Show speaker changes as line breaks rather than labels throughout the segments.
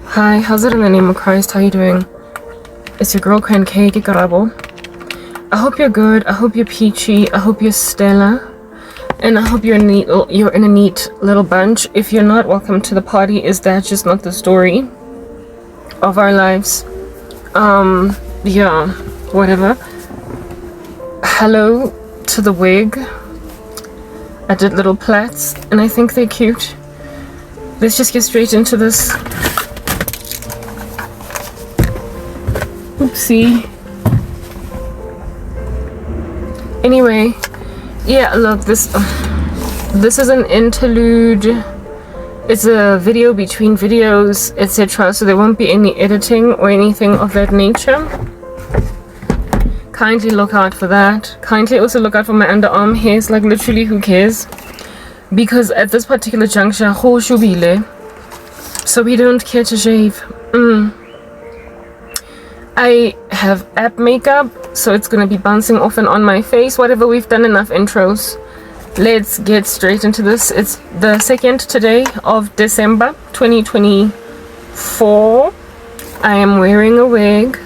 Hi, how's it in the name of Christ? How you doing? It's your girl Karabo. I hope you're good. I hope you're peachy. I hope you're stellar. And I hope you're in a neat little bunch. If you're not, welcome to the party. Is that just not the story of our lives? Yeah, whatever. Hello to the wig. I did little plaits and I think they're cute. Let's just get straight into this. Oopsie. Anyway, yeah, look, this is an interlude. It's a video between videos, etc. So there won't be any editing or anything of that nature. Kindly look out for that. Kindly also look out for my underarm hairs. Like, literally, who cares? Because at this particular juncture, so we don't care to shave. I have app makeup, so it's gonna be bouncing off and on my face. Whatever, we've done enough intros. Let's get straight into this. It's the 2nd today of December 2024. I am wearing a wig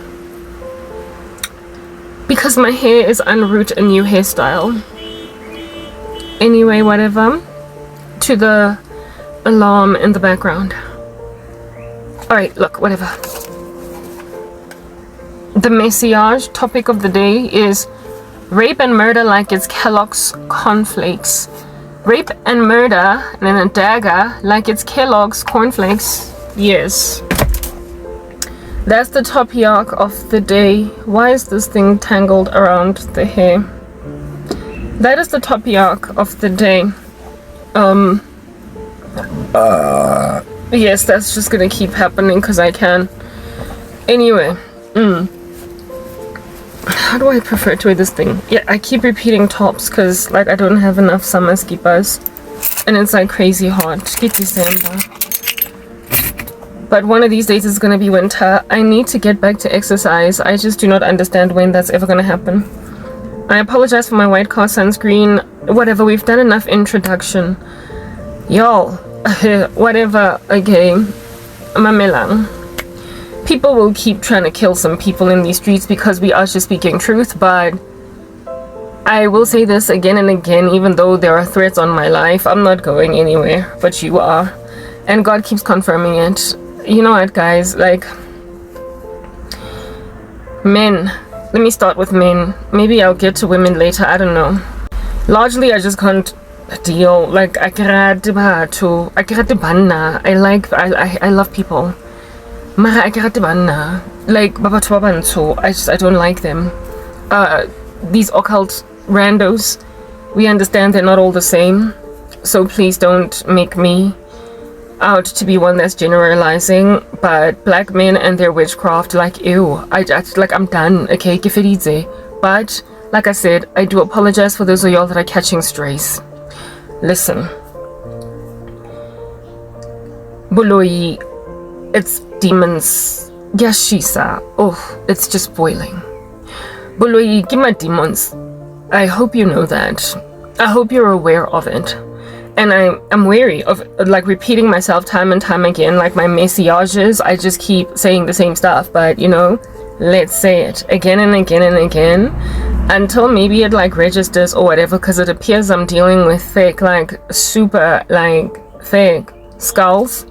because my hair is en route a new hairstyle. Anyway, whatever. To the alarm in the background. Alright, look, whatever. The message topic of the day is rape and murder like it's Kellogg's cornflakes. Rape and murder and then a dagger like it's Kellogg's cornflakes. Yes. That's the topic of the day. Why is this thing tangled around the hair? That is the topic of the day. Yes, that's just gonna keep happening because I can. Anyway. How do I prefer to wear this thing? Yeah, I keep repeating tops because like I don't have enough summer skippers and it's like crazy hot. Get December. But one of these days it's gonna be winter. I need to get back to exercise. I just do not understand when that's ever gonna happen. I apologize for my white car sunscreen. Whatever, we've done enough introduction. Y'all, whatever, okay. Mamelang. People will keep trying to kill some people in these streets because we are just speaking truth, but I will say this again and again, even though there are threats on my life, I'm not going anywhere, but you are. And God keeps confirming it. You know what, guys, like, men. Let me start with men. Maybe I'll get to women later, I don't know. Largely, I just can't deal. Like, I love people. Like, I don't like them. These occult randos, we understand they're not all the same, so please don't make me out to be one that's generalizing. But black men and their witchcraft, like, ew, like, I'm done, okay, but like I said, I do apologize for those of y'all that are catching strays. Listen, Buloyi, it's demons. Yashisa. Oh, it's just boiling. Buloyi, give my demons. I hope you know that. I hope you're aware of it. And I'm wary of like repeating myself time and time again, like my messages. I just keep saying the same stuff, but you know, let's say it again and again and again until maybe it like registers or whatever, because it appears I'm dealing with thick, like super like thick skulls.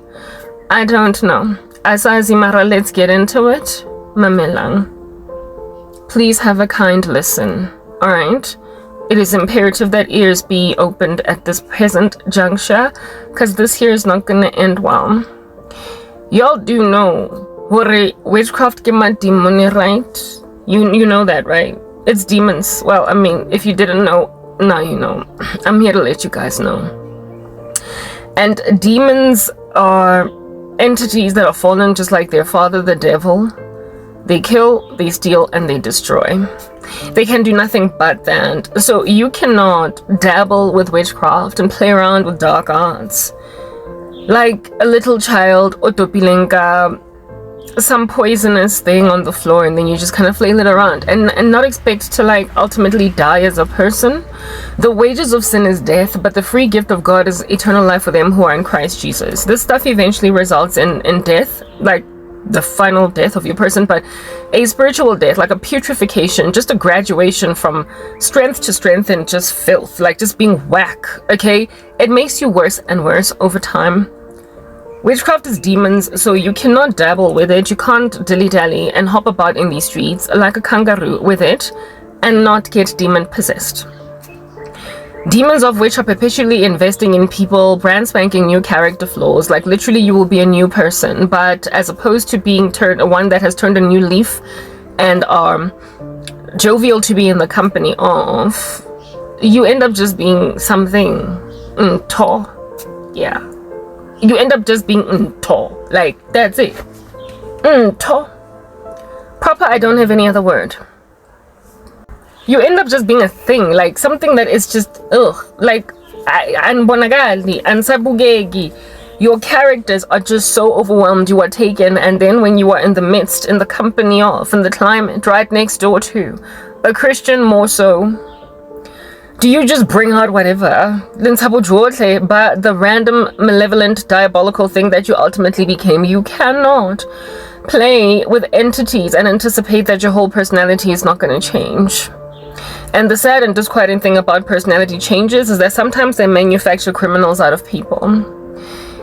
I don't know. Asazimara, let's get into it. Mamelang. Please have a kind listen. Alright? It is imperative that ears be opened at this present juncture, because this here is not gonna end well. Y'all do know witchcraft gima demoni, right? You know that, right? It's demons. Well, I mean, if you didn't know, now you know. I'm here to let you guys know. And demons are entities that are fallen just like their father, the devil. They kill, they steal, and they destroy. They can do nothing but that. So you cannot dabble with witchcraft and play around with dark arts like a little child, Otopilenka, some poisonous thing on the floor, and then you just kind of flail it around and not expect to like ultimately die as a person. The wages of sin is death, but the free gift of God is eternal life for them who are in Christ Jesus. This stuff eventually results in death, like the final death of your person, but a spiritual death, like a putrefaction, just a graduation from strength to strength and just filth, like just being whack. Okay, it makes you worse and worse over time. Witchcraft is demons, so you cannot dabble with it. You can't dilly-dally and hop about in these streets like a kangaroo with it and not get demon possessed. Demons of which are perpetually investing in people, brand spanking new character flaws, like literally you will be a new person, but as opposed to being one that has turned a new leaf and are jovial to be in the company of, you end up just being something tall. Yeah, you end up just being tall, like that's it. Tall. Proper, I don't have any other word. You end up just being a thing, like something that is just like anbonagali and sabugegi. Your characters are just so overwhelmed, you are taken, and then when you are in the midst, in the company of, in the climate, right next door to a Christian more so, do you just bring out whatever? But the random, malevolent, diabolical thing that you ultimately became, you cannot play with entities and anticipate that your whole personality is not going to change. And the sad and disquieting thing about personality changes is that sometimes they manufacture criminals out of people.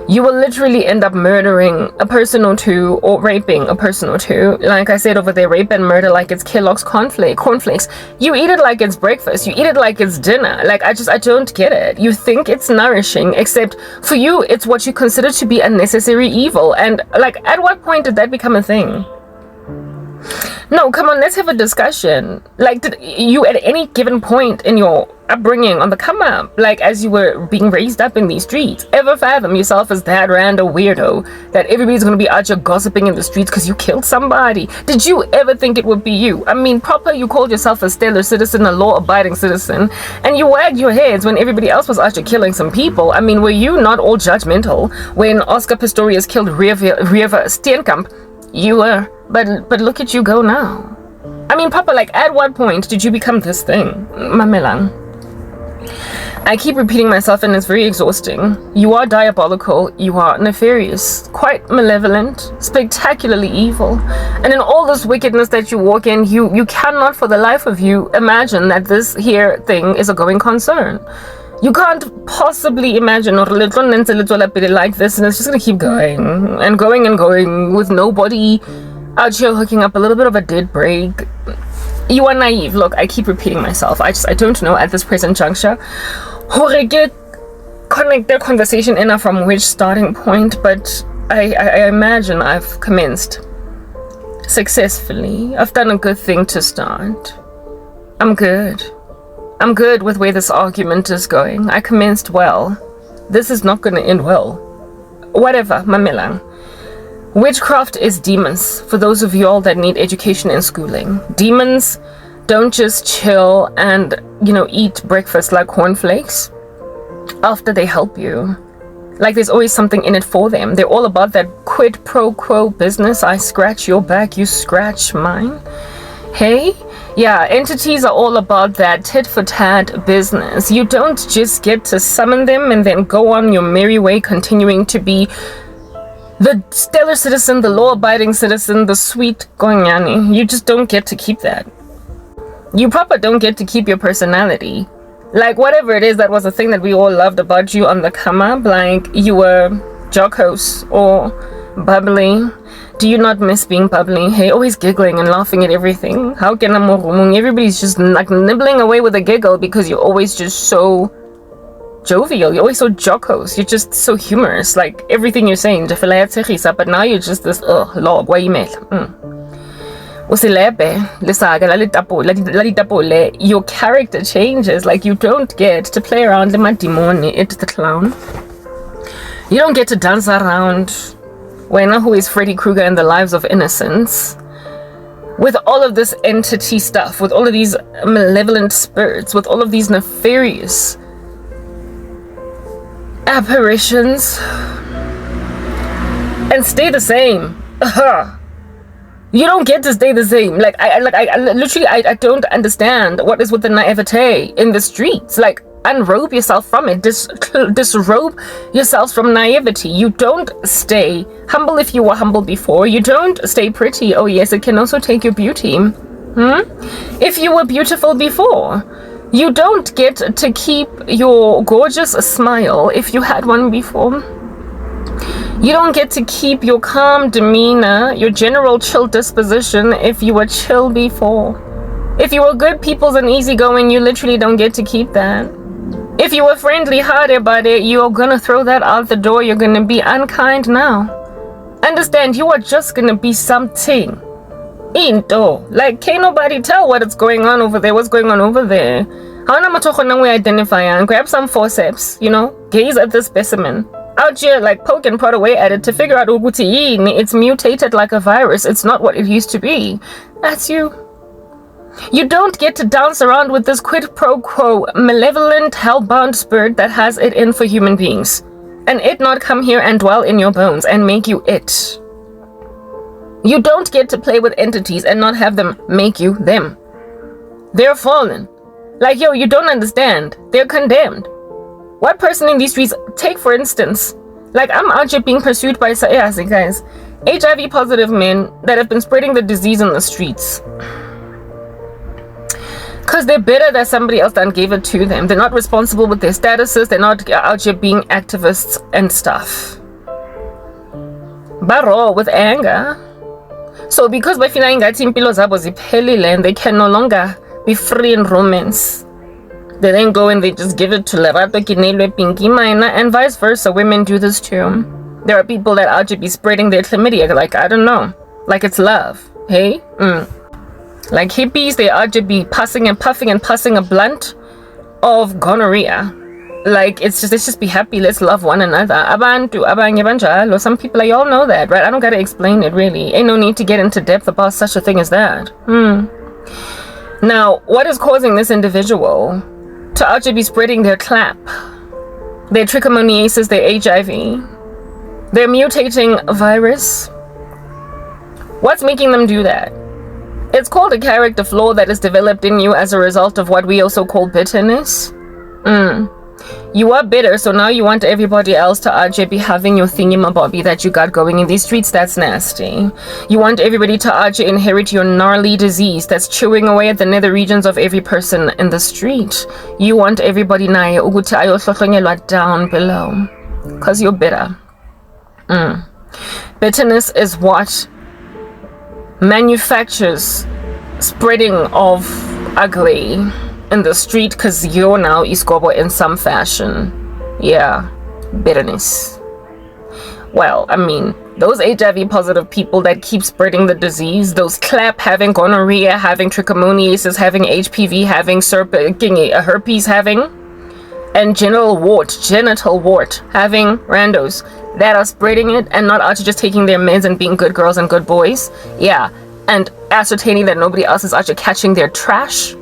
You will literally end up murdering a person or two or raping a person or two. Like I said over there, rape and murder like it's Kellogg's cornflakes. You eat it like it's breakfast. You eat it like it's dinner. Like I don't get it. You think it's nourishing, except for you, it's what you consider to be a necessary evil. And like, at what point did that become a thing? No, come on, let's have a discussion. Like, did you at any given point in your upbringing on the come up, like as you were being raised up in these streets, ever fathom yourself as that random weirdo that everybody's gonna be out here gossiping in the streets because you killed somebody? Did you ever think it would be you? I mean, proper, you called yourself a stellar citizen, a law-abiding citizen, and you wagged your heads when everybody else was out here killing some people. I mean, were you not all judgmental when Oscar Pistorius killed Rieva Steenkamp? You were, but look at you go now. I mean, Papa, like, at what point did you become this thing? Mamelang. I keep repeating myself and it's very exhausting. You are diabolical, you are nefarious, quite malevolent, spectacularly evil. And in all this wickedness that you walk in, you cannot for the life of you imagine that this here thing is a going concern. You can't possibly imagine or like this, and it's just gonna keep going and going and going with nobody out here hooking up a little bit of a dead break. You are naive. Look, I keep repeating myself. I don't know at this present juncture how to connect their conversation in from which starting point, but I imagine I've commenced successfully. I've done a good thing to start. I'm good with where this argument is going. I commenced well. This is not going to end well. Whatever, Mamelang. Witchcraft is demons, for those of you all that need education and schooling. Demons don't just chill and, eat breakfast like cornflakes after they help you. Like there's always something in it for them. They're all about that quid pro quo business. I scratch your back, you scratch mine. Hey? Yeah, entities are all about that tit for tat business. You don't just get to summon them and then go on your merry way continuing to be the stellar citizen, the law-abiding citizen, the sweet Gonyani. You just don't get to keep that. You proper don't get to keep your personality. Like whatever it is that was a thing that we all loved about you on the come up, like you were jocose or bubbly. Do you not miss being bubbly? Hey, always giggling and laughing at everything. How can everybody's just like nibbling away with a giggle because you're always just so jovial. You're always so jocose. You're just so humorous. Like everything you're saying, but now you're just this log. Why email? Your character changes. Like you don't get to play around with my demon. It's the clown. You don't get to dance around. Who is Freddy Krueger in the lives of innocents? With all of this entity stuff, with all of these malevolent spirits, with all of these nefarious apparitions, and stay the same. You don't get to stay the same. Like I literally I don't understand what is with the naivete in the streets. Like, unrobe yourself from it. Disrobe yourselves from naivety. You don't stay humble if you were humble before. You don't stay pretty. Oh yes, it can also take your beauty. If you were beautiful before, you don't get to keep your gorgeous smile if you had one before. You don't get to keep your calm demeanor, your general chill disposition if you were chill before. If you were good peoples and easygoing, you literally don't get to keep that. If you were friendly hearted about it, you're gonna throw that out the door. You're gonna be unkind now. Understand, you are just gonna be something. Into. Like, can't nobody tell what's going on over there, what's going on over there. How am I identify and grab some forceps, gaze at this specimen. Out here, like, poke and prod away at it to figure out it's mutated like a virus. It's not what it used to be. That's you. You don't get to dance around with this quid pro quo malevolent hellbound spirit that has it in for human beings, and it not come here and dwell in your bones and make you it. You don't get to play with entities and not have them make you them. They're fallen. Like, yo, you don't understand. They're condemned. What person in these streets, take for instance, like, I'm out here being pursued by guys, HIV positive men that have been spreading the disease in the streets. Because they're better that somebody else done gave it to them. They're not responsible with their statuses. They're not out here being activists and stuff. But raw with anger. So because by feeling that and they can no longer be free in romance, they then go and they just give it to Lerato Kinelwe Pinky Mina, and vice versa. Women do this too. There are people that out here be spreading their chlamydia, like, I don't know, like it's love. Hey? Like hippies, they ought to be puffing and puffing and passing a blunt of gonorrhea. Like, let's just be happy, let's love one another. Abantu, abanye banjalo. Some people, like, y'all know that, right? I don't gotta explain it, really. Ain't no need to get into depth about such a thing as that. Now, what is causing this individual to ought to be spreading their clap, their trichomoniasis, their HIV, their mutating virus? What's making them do that? It's called a character flaw that is developed in you as a result of what we also call bitterness. You are bitter, so now you want everybody else to RJ be having your thingy-mabobby that you got going in these streets. That's nasty. You want everybody to RJ inherit your gnarly disease that's chewing away at the nether regions of every person in the street. You want everybody naye ukuthi ayohlohlonyelwa down below, because you're bitter. Bitterness is what manufactures spreading of ugly in the street, because you're now iskobo in some fashion. Yeah, bitterness. Well, I mean, those HIV positive people that keep spreading the disease, those clap having gonorrhea, having trichomoniasis, having HPV, having herpes, having, and genital wart having randos that are spreading it and not out just taking their meds and being good girls and good boys. Yeah, and ascertaining that nobody else is actually catching their trash.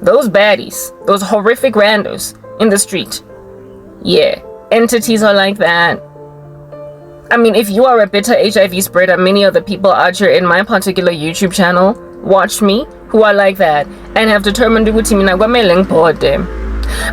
Those baddies, those horrific randos in the street. Yeah, entities are like that. I mean, if you are a bitter HIV spreader, many of the people out here in my particular YouTube channel watch me who are like that and have determined to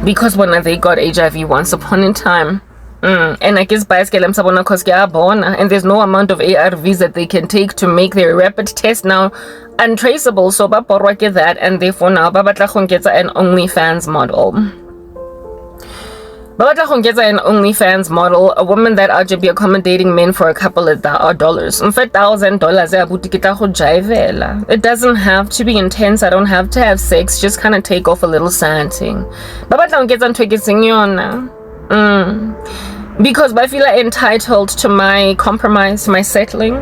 because when they got HIV once upon a time. And I guess and there's no amount of ARVs that they can take to make their rapid test now untraceable. So get that, and therefore now gets an OnlyFans model. Gets an OnlyFans model, a woman that ought to be accommodating men for a couple of dollars. In fact, $1,000. It doesn't have to be intense. I don't have to have sex. Just kind of take off a little something. Because I feel entitled to my compromise, my settling,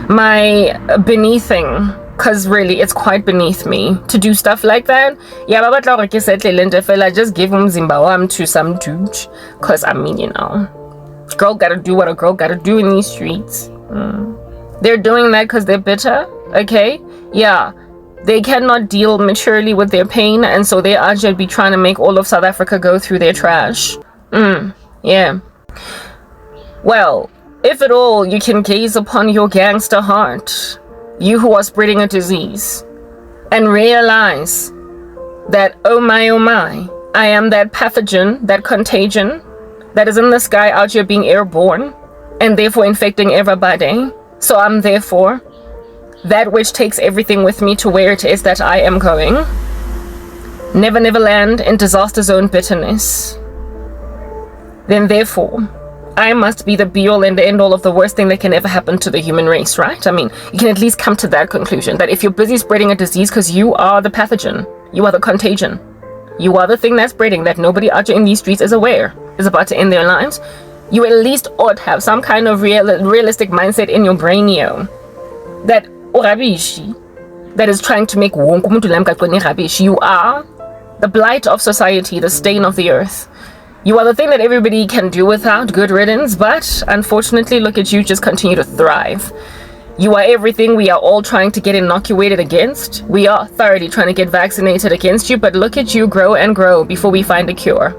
my beneathing. Because really, it's quite beneath me to do stuff like that. Yeah, but just give him Zimbabwe to some dude. Because, I mean, girl gotta do what a girl gotta do in these streets. They're doing that because they're bitter, okay? Yeah, they cannot deal maturely with their pain, and so they are just be trying to make all of South Africa go through their trash. Yeah. Well, if at all you can gaze upon your gangster heart, you who are spreading a disease, and realize that, oh my, I am that pathogen, that contagion that is in the sky out here being airborne and therefore infecting everybody. So I'm therefore that which takes everything with me to where it is that I am going. Never land in disaster zone bitterness. Then therefore, I must be the be-all and the end-all of the worst thing that can ever happen to the human race, right? I mean, you can at least come to that conclusion, that if you're busy spreading a disease because you are the pathogen, you are the contagion, you are the thing that's spreading, that nobody out in these streets is aware is about to end their lives, you at least ought to have some kind of realistic mindset in your brain, that that is trying to make you are the blight of society, the stain of the earth. You are the thing that everybody can do without, good riddance, but unfortunately, look at you, just continue to thrive. You are everything we are all trying to get inoculated against. We are thoroughly trying to get vaccinated against you, but look at you grow and grow before we find a cure.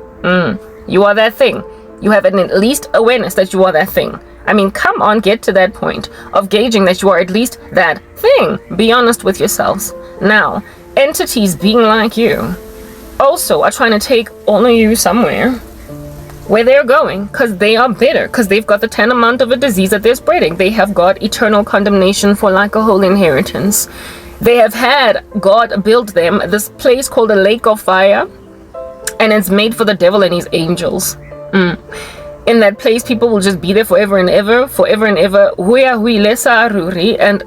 You are that thing. You have at least awareness that you are that thing. I mean, come on, get to that point of gauging that you are at least that thing. Be honest with yourselves. Now, entities being like you also are trying to take all of you somewhere where they're going, because they are bitter, because they've got the tantamount of a disease that they're spreading. They have got eternal condemnation for like a whole inheritance. They have had God build them this place called a lake of fire, and it's made for the devil and his angels. In that place, people will just be there forever and ever, and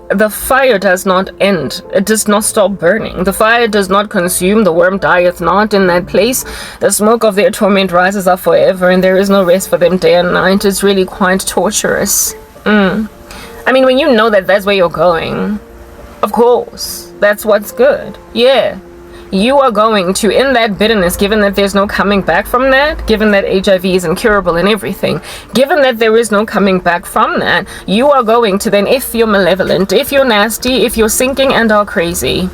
the fire does not end. It does not stop burning. The fire does not consume. The worm dieth not in that place. The smoke of their torment rises up forever, and there is no rest for them day and night. It's really quite torturous. I mean, when you know that that's where you're going, of course, that's what's good. Yeah. You are going to, in that bitterness, given that there's no coming back from that, given that HIV is incurable and everything, given that there is no coming back from that, you are going to then, if you're malevolent, if you're nasty, if you're sinking and are crazy,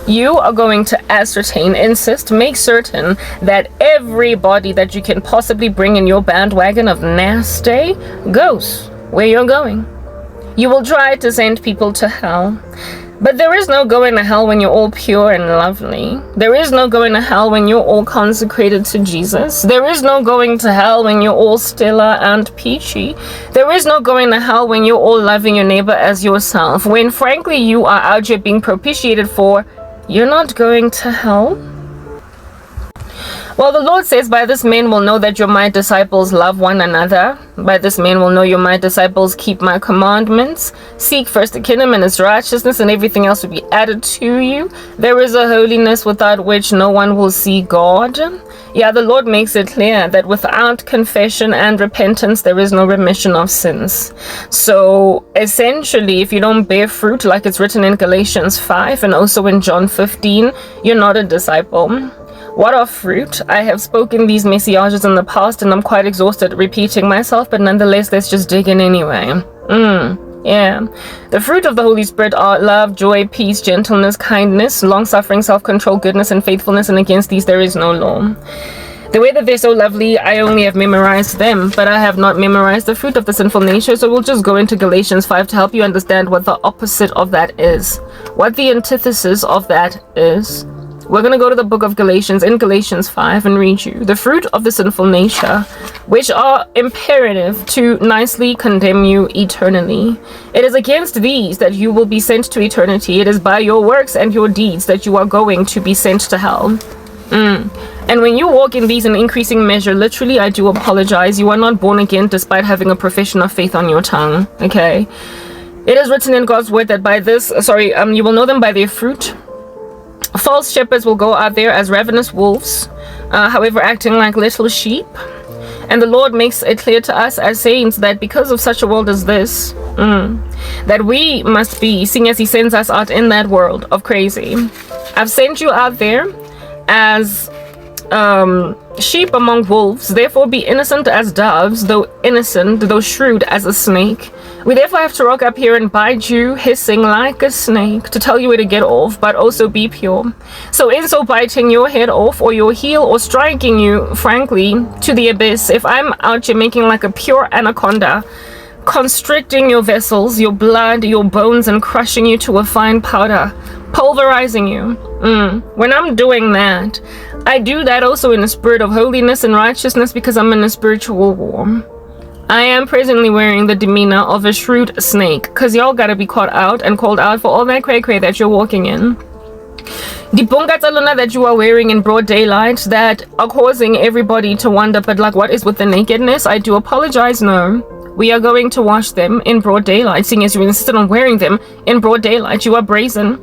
you are going to ascertain, insist, make certain that everybody that you can possibly bring in your bandwagon of nasty goes where you're going. You will try to send people to hell. But there is no going to hell when you're all pure and lovely. There is no going to hell when you're all consecrated to Jesus. There is no going to hell when you're all stellar and peachy. There is no going to hell when you're all loving your neighbor as yourself. When frankly you are out here being propitiated for, you're not going to hell. Well, the Lord says, by this men will know that you're my disciples, love one another. By this men will know you're my disciples, keep my commandments. Seek first the kingdom and its righteousness, and everything else will be added to you. There is a holiness without which no one will see God. Yeah, the Lord makes it clear that without confession and repentance, there is no remission of sins. So essentially, if you don't bear fruit, like it's written in Galatians 5 and also in John 15, you're not a disciple. What are fruit? I have spoken these messages in the past and I'm quite exhausted repeating myself, but nonetheless, let's just dig in anyway. Yeah. The fruit of the Holy Spirit are love, joy, peace, gentleness, kindness, long-suffering, self-control, goodness, and faithfulness, and against these there is no law. The way that they're so lovely, I only have memorized them, but I have not memorized the fruit of the sinful nature, so we'll just go into Galatians 5 to help you understand what the opposite of that is, what the antithesis of that is. We're going to go to the book of Galatians in Galatians 5 and read you the fruit of the sinful nature, which are imperative to nicely condemn you eternally. It is against these that you will be sent to eternity. It is by your works and your deeds that you are going to be sent to hell. And when you walk in these in increasing measure, literally, I do apologize. You are not born again despite having a profession of faith on your tongue. Okay. It is written in God's word that by this, you will know them by their fruit. False shepherds will go out there as ravenous wolves, however acting like little sheep. And the Lord makes it clear to us as saints that because of such a world as this, that we must be, seeing as he sends us out in that world of crazy. I've sent you out there as sheep among wolves, therefore be innocent as doves, though shrewd as a snake. We therefore have to rock up here and bite you, hissing like a snake, to tell you where to get off, but also be pure. So in so biting your head off, or your heel, or striking you, frankly, to the abyss, if I'm out here making like a pure anaconda, constricting your vessels, your blood, your bones, and crushing you to a fine powder, pulverizing you. When I'm doing that, I do that also in a spirit of holiness and righteousness, because I'm in a spiritual war. I am presently wearing the demeanor of a shrewd snake, because y'all gotta be caught out and called out for all that cray-cray that you're walking in. The bungatalona that you are wearing in broad daylight that are causing everybody to wonder, but like, what is with the nakedness? I do apologize, no. We are going to wash them in broad daylight, seeing as you insisted on wearing them in broad daylight. You are brazen.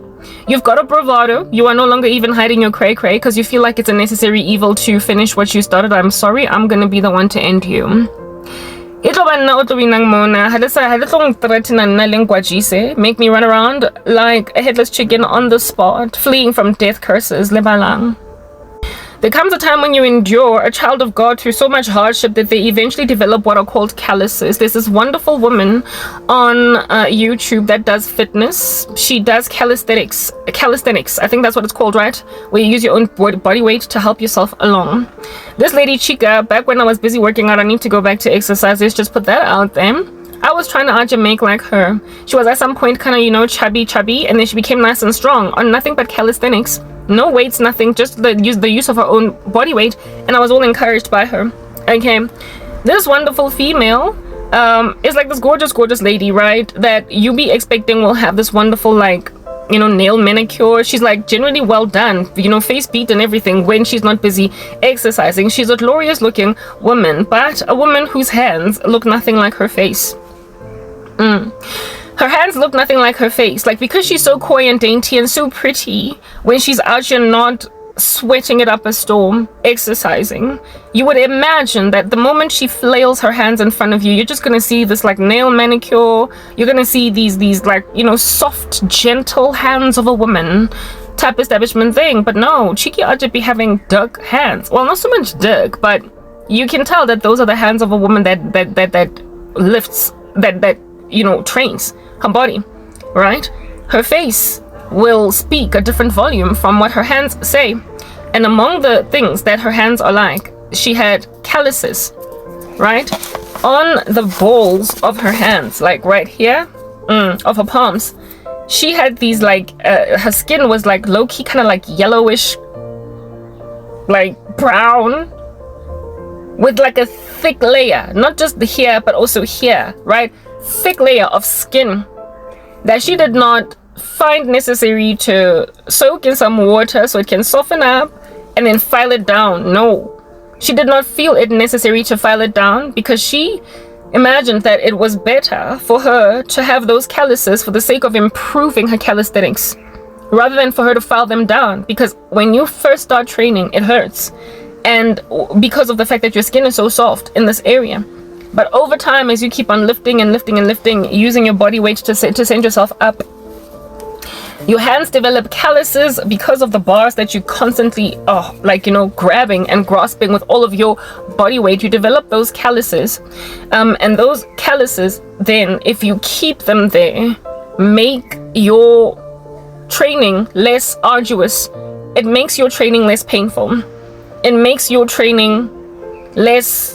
You've got a bravado. You are no longer even hiding your cray-cray because you feel like it's a necessary evil to finish what you started. I'm sorry, I'm gonna be the one to end you. Make me run around like a headless chicken on the spot, fleeing from death curses. There comes a time when you endure a child of God through so much hardship that they eventually develop what are called calluses. There's this wonderful woman on YouTube that does fitness. She does calisthenics. I think that's what it's called, right? Where you use your own body weight to help yourself along. This lady Chica, back when I was busy working out, I need to go back to exercise. Let's just put that out there. I was trying to make like her. She was at some point kind of, you know, chubby, and then she became nice and strong on nothing but calisthenics. No weights, nothing, just the use of her own body weight, and I was all encouraged by her. Okay, this wonderful female is like this gorgeous lady, right, that you be expecting will have this wonderful, like, you know, nail manicure. She's like generally well done, you know, face beat and everything when she's not busy exercising. She's a glorious looking woman, but a woman whose hands look nothing like her face. Her hands look nothing like her face. Like, because she's so coy and dainty and so pretty, when she's out here not sweating it up a storm, exercising, you would imagine that the moment she flails her hands in front of you, you're just gonna see this like nail manicure. You're gonna see these like, you know, soft, gentle hands of a woman type establishment thing. But no, Cheeky Aja be having dark hands. Well, not so much dark, but you can tell that those are the hands of a woman that lifts, that you know, trains her body, right? Her face will speak a different volume from what her hands say. And among the things that her hands are like, she had calluses, right, on the balls of her hands, like right here, of her palms. She had these like her skin was like low-key kind of like yellowish, like brown, with like a thick layer, not just here but also here, right? Thick layer of skin that she did not find necessary to soak in some water so it can soften up and then file it down. No, she did not feel it necessary to file it down because she imagined that it was better for her to have those calluses for the sake of improving her calisthenics rather than for her to file them down, because when you first start training it hurts, and because of the fact that your skin is so soft in this area. But over time, as you keep on lifting and lifting and lifting, using your body weight to send yourself up, your hands develop calluses because of the bars that you constantly, like, you know, grabbing and grasping with all of your body weight. You develop those calluses, and those calluses, then, if you keep them there, make your training less arduous. It makes your training less painful. It makes your training less,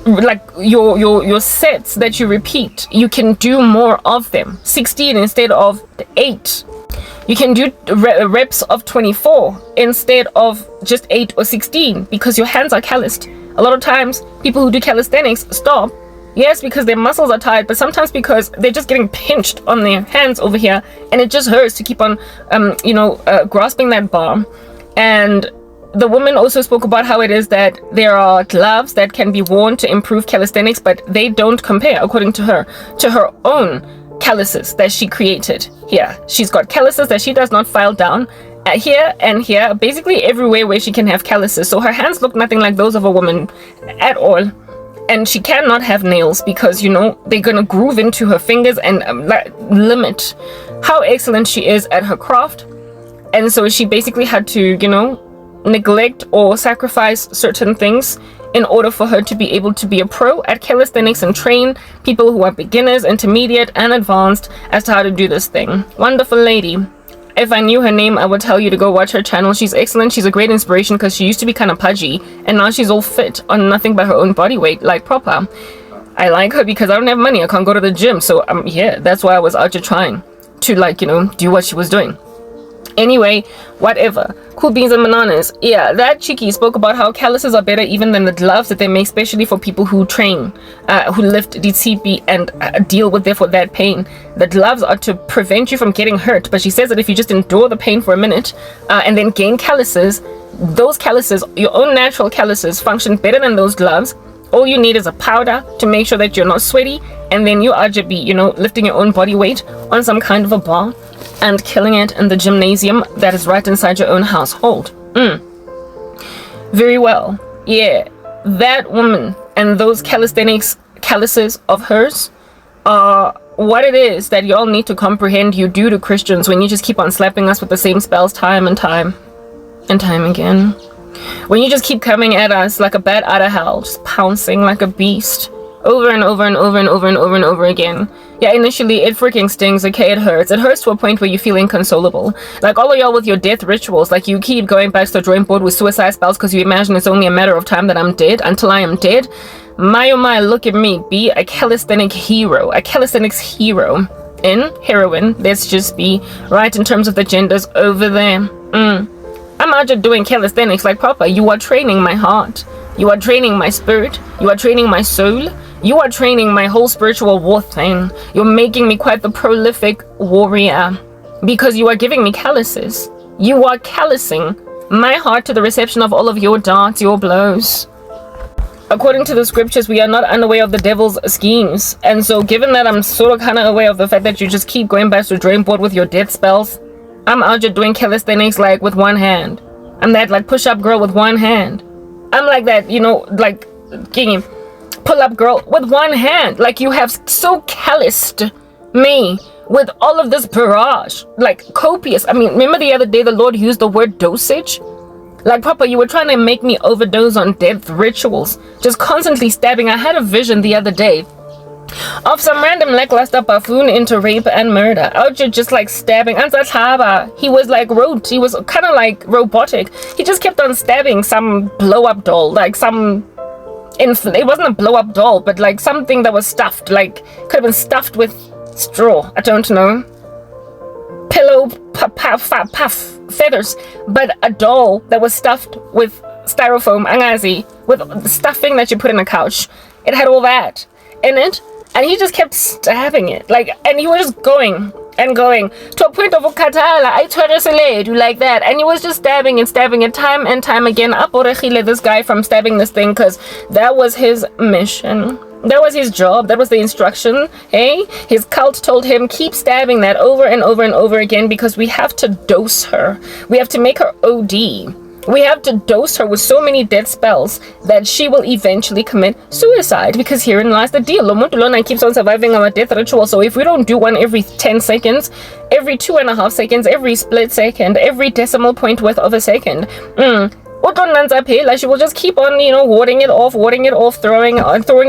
like your sets that you repeat, you can do more of them, 16 instead of 8. You can do reps of 24 instead of just 8 or 16 because your hands are calloused. A lot of times people who do calisthenics stop, yes, because their muscles are tight, but sometimes because they're just getting pinched on their hands over here and it just hurts to keep on grasping that bar. And the woman also spoke about how it is that there are gloves that can be worn to improve calisthenics, but they don't compare, according to her own calluses that she created here. She's got calluses that she does not file down here and here, basically everywhere where she can have calluses. So her hands look nothing like those of a woman at all. And she cannot have nails because, you know, they're gonna groove into her fingers and limit how excellent she is at her craft. And so she basically had to, you know, neglect or sacrifice certain things in order for her to be able to be a pro at calisthenics and train people who are beginners, intermediate, and advanced as to how to do this thing. Wonderful lady. If I knew her name, I would tell you to go watch her channel. She's excellent. She's a great inspiration because she used to be kind of pudgy and now she's all fit on nothing but her own body weight, like proper. I like her because I don't have money. I can't go to the gym. So yeah, that's why I was out here trying to, like, you know, do what she was doing. Anyway, whatever. Cool beans and bananas. Yeah, that cheeky spoke about how calluses are better even than the gloves that they make, especially for people who train, who lift DTP and deal with therefore that pain. The gloves are to prevent you from getting hurt, but she says that if you just endure the pain for a minute and then gain calluses, those calluses, your own natural calluses, function better than those gloves. All you need is a powder to make sure that you're not sweaty, and then you are just be, you know, lifting your own body weight on some kind of a bar and killing it in the gymnasium that is right inside your own household. Very well. Yeah, that woman and those calluses of hers are what it is that y'all need to comprehend you do to Christians when you just keep on slapping us with the same spells time and time again. When you just keep coming at us like a bat out of hell, just pouncing like a beast over and over and over and over and over and over again. Yeah, initially it freaking stings, okay? It hurts to a point where you feel inconsolable. Like all of y'all with your death rituals, like you keep going back to the drawing board with suicide spells because you imagine it's only a matter of time that I'm dead until I am dead. My oh my, look at me, be a calisthenics hero in heroin. Let's just be right in terms of the genders over there. I'm out here doing calisthenics like proper. You are training my heart, you are training my spirit, you are training my soul, you are training my whole spiritual war thing. You're making me quite the prolific warrior because you are giving me calluses. You are callousing my heart to the reception of all of your darts, your blows. According to the scriptures, we are not unaware of the devil's schemes. And so given that I'm sort of kind of aware of the fact that you just keep going back to the drawing board with your death spells, I'm out here doing calisthenics like with one hand. I'm that like push-up girl with one hand. I'm like that, you know, like pull-up girl with one hand. Like you have so calloused me with all of this barrage, like copious. I mean, remember the other day the Lord used the word dosage? Like proper, you were trying to make me overdose on death rituals, just constantly stabbing. I had a vision the other day of some random lackluster buffoon into rape and murder, out here just like stabbing. He was like he was kind of like robotic. He just kept on stabbing some blow-up doll, like some it wasn't a blow-up doll, but like something that was stuffed, like could have been stuffed with straw, I don't know, pillow puff feathers, but a doll that was stuffed with styrofoam, angazi, with stuffing that you put in a couch. It had all that in it, and he just kept stabbing it, like, and he was just going and going to a point of ukatala, I you like that, and he was just stabbing it time and time again. Aporegile this guy from stabbing this thing, because that was his mission, that was his job, that was the instruction. Hey, his cult told him keep stabbing that over and over and over again, because we have to dose her, we have to make her OD. We have to dose her with so many death spells that she will eventually commit suicide, because herein lies the deal. Lomuntu lona keeps on surviving our death ritual. So if we don't do one every 10 seconds, every 2.5 seconds, every split second, every decimal point worth of a second, she will just keep on, you know, warding it off, throwing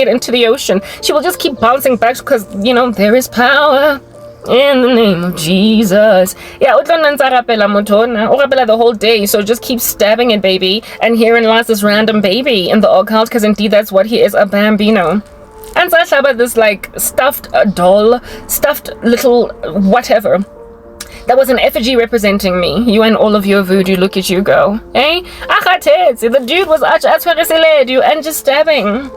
it into the ocean. She will just keep bouncing back because, you know, there is power in the name of Jesus. Yeah, the whole day. So just keep stabbing it, baby. And herein lies this random baby in the occult, because indeed that's what he is, a bambino. And so I about this like stuffed doll, stuffed little whatever. That was an effigy representing me. You and all of your voodoo, look at you go. Eh? The dude was and just stabbing.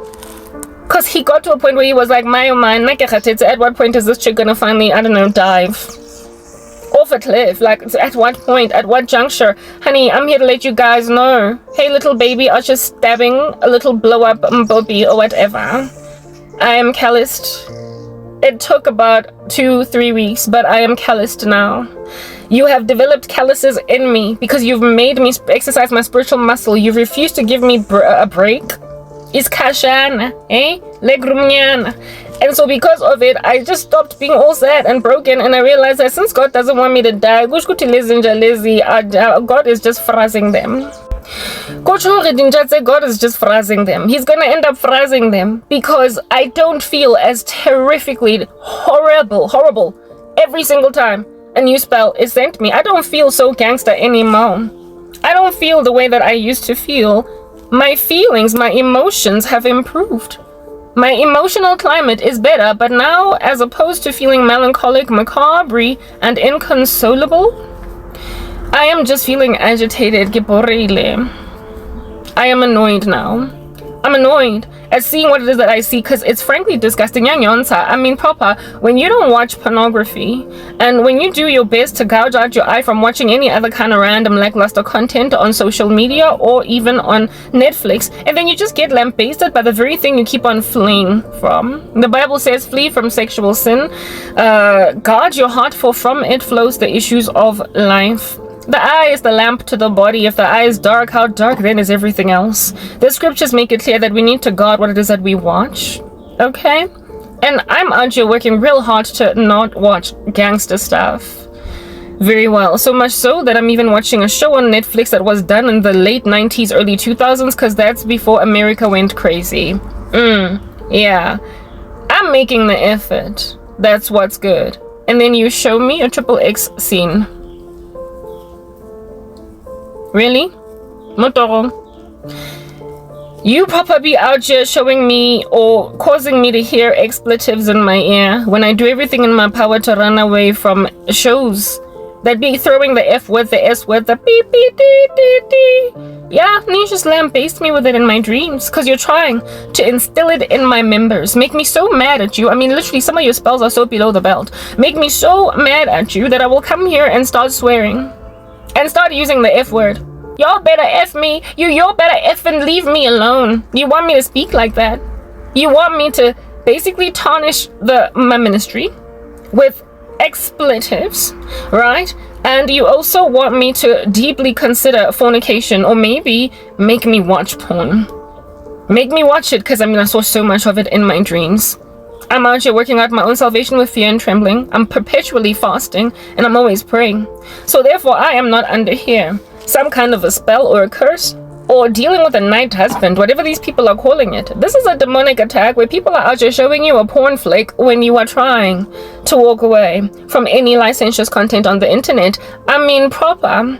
Because he got to a point where he was like, my oh my, at what point is this chick gonna finally, I don't know, dive off a cliff? Like, at what point, at what juncture? Honey, I'm here to let you guys know. Hey, little baby, I was just stabbing a little blow-up bobby or whatever. I am calloused. It took about 2-3 weeks, but I am calloused now. You have developed calluses in me because you've made me exercise my spiritual muscle. You've refused to give me a break. Is kashana, eh? Legrumnyana. And so because of it, I just stopped being all sad and broken, and I realized that since God doesn't want me to die, God is just phrasing them. God is just phrasing them. He's gonna end up phrasing them because I don't feel as terrifically horrible every single time a new spell is sent me. I don't feel so gangster anymore. I don't feel the way that I used to feel. My feelings, my emotions have improved. My emotional climate is better, but now, as opposed to feeling melancholic, macabre, and inconsolable, I am just feeling agitated. I am annoyed now. I'm annoyed at seeing what it is that I see, because it's frankly disgusting. I mean, proper, when you don't watch pornography and when you do your best to gouge out your eye from watching any other kind of random lackluster content on social media or even on Netflix, and then you just get lambasted by the very thing you keep on fleeing from. The Bible says, flee from sexual sin, guard your heart, for from it flows the issues of life. The eye is the lamp to the body. If the eye is dark, how dark then is everything else? The scriptures make it clear that we need to guard what it is that we watch. Okay? And I'm out here working real hard to not watch gangster stuff. Very well. So much so that I'm even watching a show on Netflix that was done in the late 90s, early 2000s, because that's before America went crazy. Yeah. I'm making the effort. That's what's good. And then you show me a XXX scene. Really? Motoro. You probably out here showing me or causing me to hear expletives in my ear when I do everything in my power to run away from shows that be throwing the F word, the S word, the beep beep dee dee dee. Yeah, and you just lambaste me with it in my dreams because you're trying to instill it in my members. Make me so mad at you. I mean, literally, some of your spells are so below the belt. Make me so mad at you that I will come here and start swearing. And start using the F word. Y'all better F me. Y'all better F and leave me alone. You want me to speak like that? You want me to basically tarnish my ministry with expletives, right? And you also want me to deeply consider fornication, or maybe make me watch porn. Make me watch it, because I mean, I saw so much of it in my dreams. I'm out here working out my own salvation with fear and trembling. I'm perpetually fasting, and I'm always praying. So therefore, I am not under here some kind of a spell or a curse, or dealing with a night husband, whatever these people are calling it. This is a demonic attack where people are out here showing you a porn flick when you are trying to walk away from any licentious content on the internet. I mean, proper.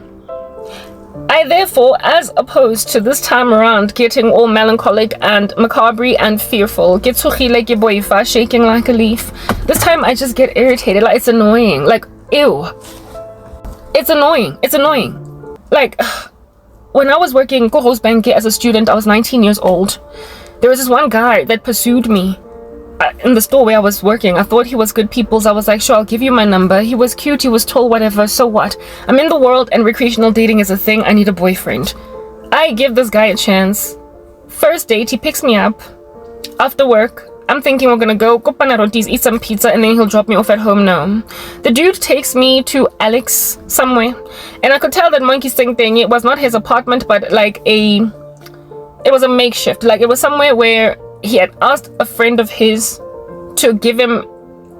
I therefore, as opposed to this time around getting all melancholic and macabre and fearful, get shaking like a leaf. This time I just get irritated. Like, it's annoying. Like, ew. It's annoying. It's annoying. Like, when I was working in Bank as a student, I was 19 years old. There was this one guy that pursued me in the store where I was working. I thought he was good people's. I was like, sure, I'll give you my number. He was cute, he was tall, whatever, so what? I'm in the world and recreational dating is a thing. I need a boyfriend. I give this guy a chance. First date, he picks me up. After work, I'm thinking we're gonna go Kopanarotis, eat some pizza, and then he'll drop me off at home. No. The dude takes me to Alex somewhere. And I could tell that monkey thing, it was not his apartment, but like it was a makeshift. Like, it was somewhere where he had asked a friend of his to give him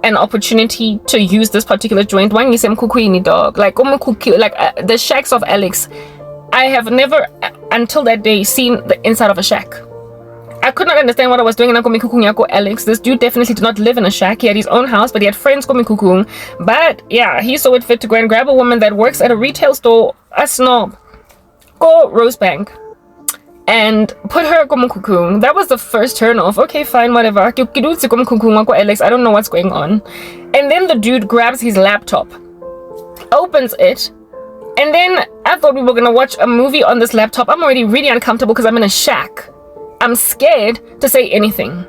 an opportunity to use this particular joint. Dog. Like, the shacks of Alex. I have never, until that day, seen the inside of a shack. I could not understand what I was doing in Alex. This dude definitely did not live in a shack. He had his own house, but he had friends. But yeah, he saw it fit to go and grab a woman that works at a retail store, a snob. Go Rosebank. And put her kumukukung. That was the first turn off. Okay, fine, whatever. Alex, I don't know what's going on. And then the dude grabs his laptop, opens it, and then I thought we were gonna watch a movie on this laptop. I'm already really uncomfortable because I'm in a shack. I'm scared to say anything.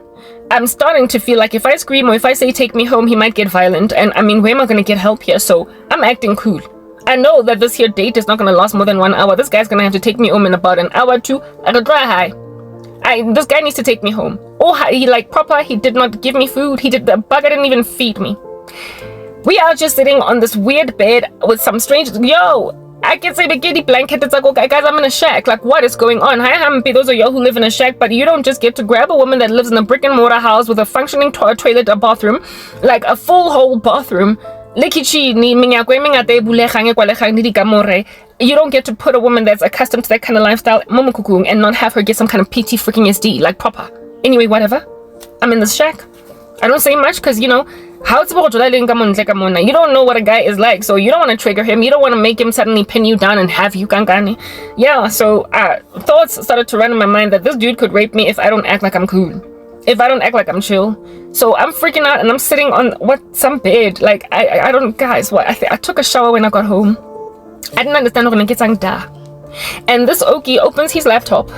I'm starting to feel like if I scream or if I say take me home, he might get violent. And I mean, where am I gonna get help here? So I'm acting cool. I know that this here date is not gonna last more than 1 hour. This guy's gonna have to take me home in about an hour or two. I could try high. This guy needs to take me home. Oh, he like proper. He did not give me food. The bugger didn't even feed me. We are just sitting on this weird bed with some strange. Yo, I can say bikini blanket. It's like, okay, guys, I'm in a shack. Like, what is going on? Hi, Hampi. Those are y'all who live in a shack, but you don't just get to grab a woman that lives in a brick and mortar house with a functioning toilet, a bathroom, like a full whole bathroom. You don't get to put a woman that's accustomed to that kind of lifestyle and not have her get some kind of PT freaking SD, like proper. Anyway, whatever. I'm in this shack. I don't say much because, you know, How it's about you don't know what a guy is like, so you don't want to trigger him. You don't want to make him suddenly pin you down and have you kankani. Yeah, so thoughts started to run in my mind that this dude could rape me if I don't act like I'm cool, if I don't act like I'm chill. So I'm freaking out and I'm sitting on some bed. Like I don't, guys, what I took a shower when I got home. I didn't understand what get da. And this Oki opens his laptop.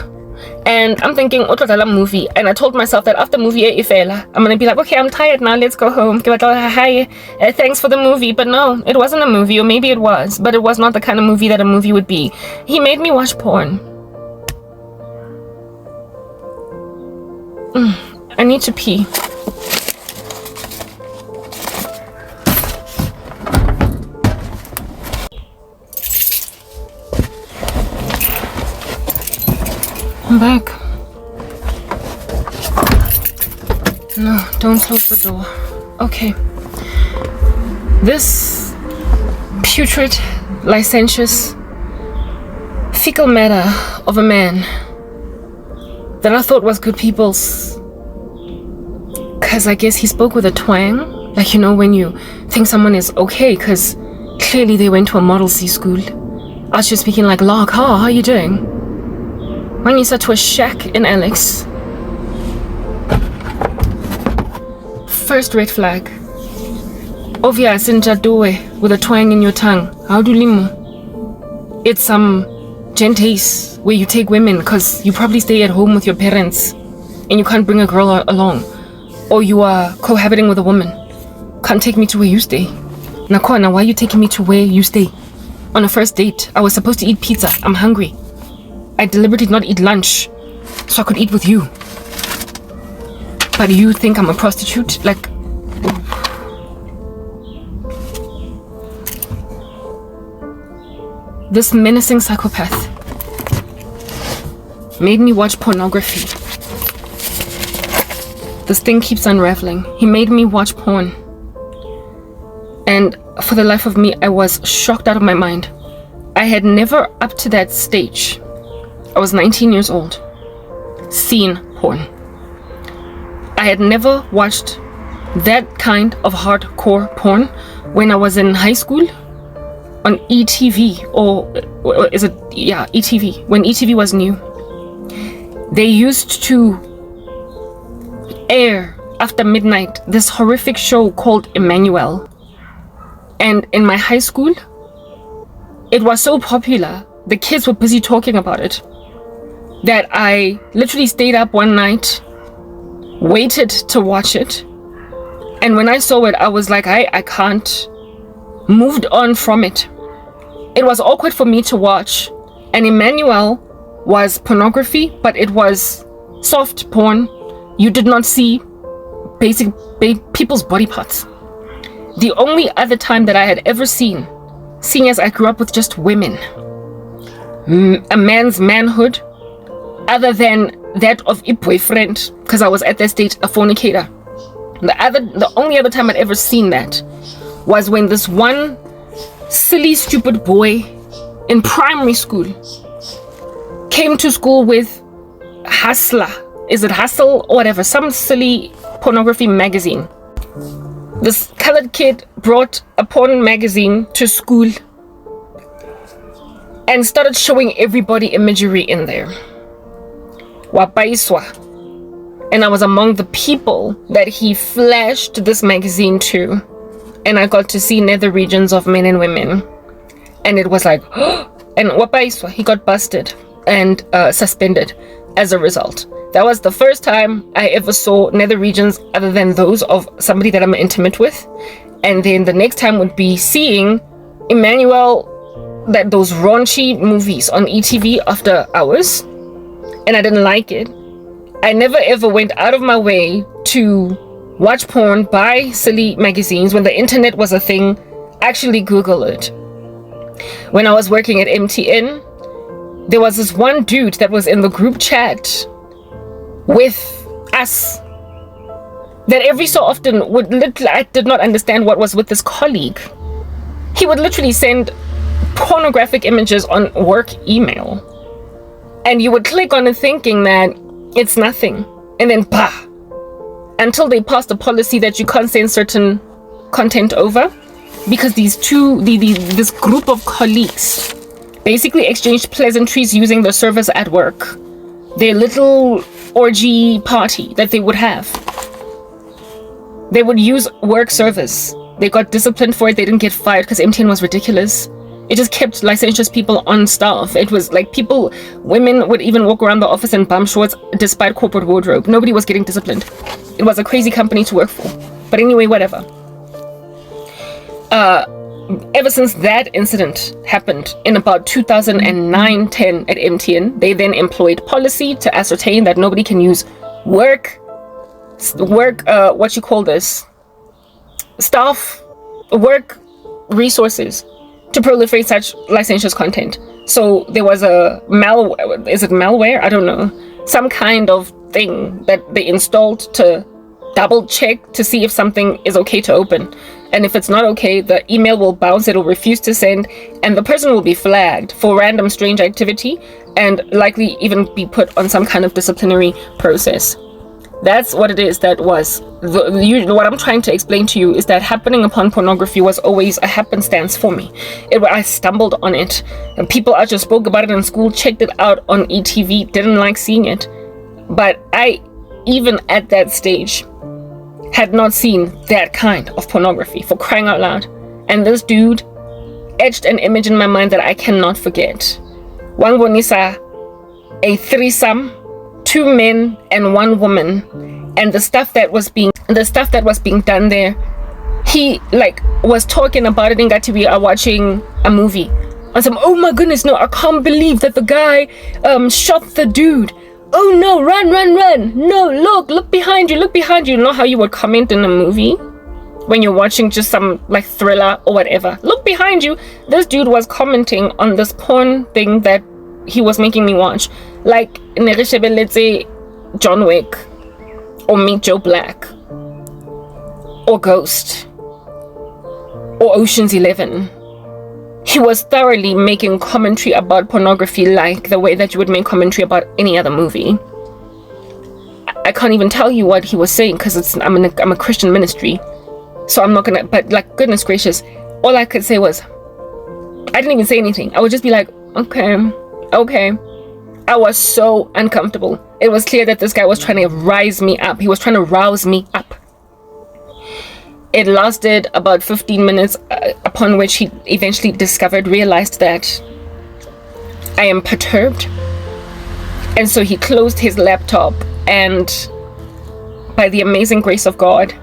And I'm thinking, a movie. And I told myself that after movie, I'm gonna be like, okay, I'm tired now, let's go home. Hi, thanks for the movie. But no, it wasn't a movie, or maybe it was, but it was not the kind of movie that a movie would be. He made me watch porn. I need to pee. I'm back. No, don't close the door. Okay. This putrid, licentious, fecal matter of a man that I thought was good people's, because I guess he spoke with a twang. Like, when you think someone is okay, because clearly they went to a Model C school. I was just speaking like, Lark, how are you doing? When you said to a shack in Alex. First red flag. Obvious in Jadoe with a twang in your tongue. How do limu? It's some gentes where you take women because you probably stay at home with your parents and you can't bring a girl along. Or you are cohabiting with a woman. Can't take me to where you stay. Nakwana, why are you taking me to where you stay? On a first date, I was supposed to eat pizza. I'm hungry. I deliberately did not eat lunch so I could eat with you. But you think I'm a prostitute? Like, this menacing psychopath made me watch pornography. This thing keeps unraveling. He made me watch porn. And for the life of me, I was shocked out of my mind. I had never, up to that stage, I was 19 years old, seen porn. I had never watched that kind of hardcore porn when I was in high school on ETV, or is it, yeah, ETV, when ETV was new. They used to air after midnight this horrific show called Emmanuel. And in my high school, it was so popular, the kids were busy talking about it, that I literally stayed up one night, waited to watch it, and when I saw it, I was like, I can't, moved on from it. It was awkward for me to watch, and Emmanuel was pornography, but it was soft porn. You did not see basic people's body parts. The only other time that I had ever seen, seeing as I grew up with just women, a man's manhood, other than that of a boyfriend, because I was at that stage a fornicator. The only other time I'd ever seen that was when this one silly, stupid boy in primary school came to school with Hustler. Is it Hustle or whatever? Some silly pornography magazine. This colored kid brought a porn magazine to school and started showing everybody imagery in there. Wapaiswa. And I was among the people that he flashed this magazine to. And I got to see nether regions of men and women. And it was like, and Wapaiswa, he got busted and suspended as a result. That was the first time I ever saw nether regions other than those of somebody that I'm intimate with. And then the next time would be seeing Emmanuel, those raunchy movies on ETV after hours. And I didn't like it. I never ever went out of my way to watch porn, buy silly magazines. When the internet was a thing, actually Google it. When I was working at MTN, there was this one dude that was in the group chat with us that every so often would literally, I did not understand what was with this colleague. He would literally send pornographic images on work email. And you would click on it thinking that it's nothing. And then, bah! Until they passed a policy that you can't send certain content over because this group of colleagues basically exchanged pleasantries using the servers at work. Their little orgy party that they would have. They would use work servers. They got disciplined for it. They didn't get fired because MTN was ridiculous. It just kept licentious people on staff. It was like women would even walk around the office in bum shorts despite corporate wardrobe. Nobody was getting disciplined. It was a crazy company to work for. But anyway, whatever. Ever since that incident happened in about 2009-10 at MTN, they then employed policy to ascertain that nobody can use work resources to proliferate such licentious content. So there was a malware? I don't know. Some kind of thing that they installed to double check to see if something is okay to open. And if it's not okay, the email will bounce, it'll refuse to send, and the person will be flagged for random strange activity and likely even be put on some kind of disciplinary process. That's what it is that was. What I'm trying to explain to you is that happening upon pornography was always a happenstance for me. I stumbled on it, and people I just spoke about it in school, checked it out on ETV, didn't like seeing it. But I, even at that stage, had not seen that kind of pornography, for crying out loud. And this dude etched an image in my mind that I cannot forget. Wangwanisa, a threesome, 2 men and 1 woman, and the stuff that was being done there. He was talking about it and got to be watching a movie. And some, oh my goodness, no, I can't believe that the guy shot the dude. Oh no, run. No, look behind you. You know how you would comment in a movie when you're watching just some thriller or whatever? Look behind you. This dude was commenting on this porn thing that he was making me watch. Like, let's say John Wick, or Meet Joe Black, or Ghost, or Ocean's 11. He was thoroughly making commentary about pornography like the way that you would make commentary about any other movie. I can't even tell you what he was saying because I'm a Christian ministry, so I'm not gonna. But goodness gracious, all I could say was, I didn't even say anything. I would just be like, okay. I was so uncomfortable. It was clear that this guy was trying to rise me up. He was trying to rouse me up. It lasted about 15 minutes, upon which he eventually realized that I am perturbed. And so he closed his laptop and, by the amazing grace of God,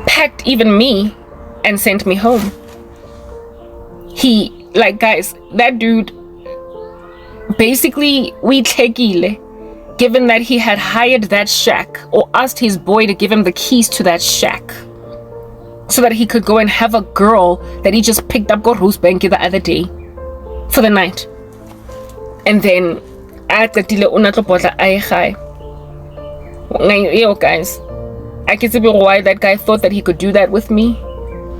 packed even me and sent me home. Guys, that dude, basically, we tekile. Given that he had hired that shack or asked his boy to give him the keys to that shack so that he could go and have a girl that he just picked up got Rosebank the other day for the night. And then guys, I can see why that guy thought that he could do that with me,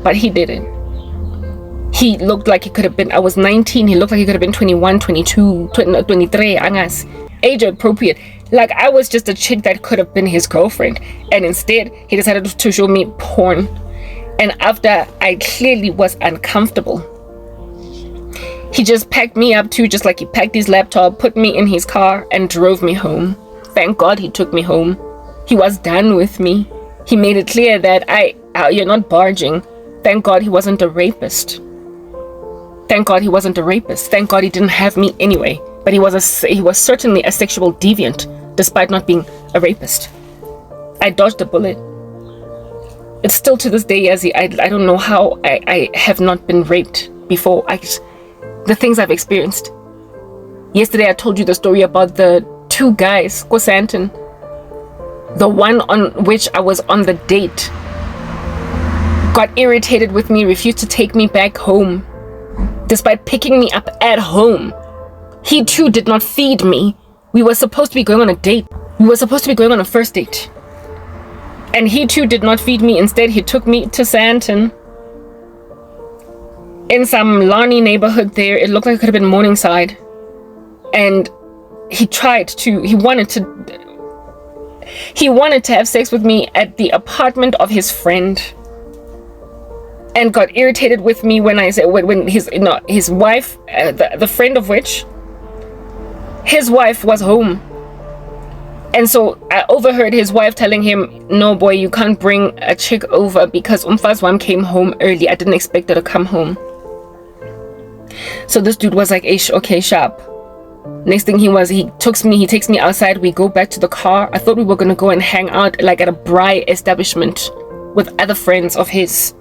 but he didn't. He looked like he could have been, I was 19, he looked like he could have been 21, 22, 23, angas. Age appropriate. I was just a chick that could have been his girlfriend, and instead he decided to show me porn. And after I clearly was uncomfortable, he just packed me up too, just like he packed his laptop, put me in his car, and drove me home. Thank God he took me home. He was done with me. He made it clear that you're not barging. Thank God he wasn't a rapist. Thank God he wasn't a rapist. Thank God he didn't have me anyway. But he was certainly a sexual deviant, despite not being a rapist. I dodged a bullet. It's still to this day, I don't know how I have not been raped before. The things I've experienced. Yesterday I told you the story about the 2 guys, Kosanton. The one on which I was on the date got irritated with me, refused to take me back home, despite picking me up at home. He too did not feed me. We were supposed to be going on a date. We were supposed to be going on a first date. And he too did not feed me. Instead, he took me to Santon. In some Lani neighborhood there. It looked like it could have been Morningside. And he wanted to He wanted to have sex with me at the apartment of his friend, and got irritated with me when I said when his wife, the friend of which, his wife was home. And so I overheard his wife telling him, no boy, you can't bring a chick over because Umfazwam came home early. I didn't expect her to come home. So this dude was like, okay, sharp. Next thing he takes me outside. We go back to the car. I thought we were going to go and hang out like at a braai establishment with other friends of his.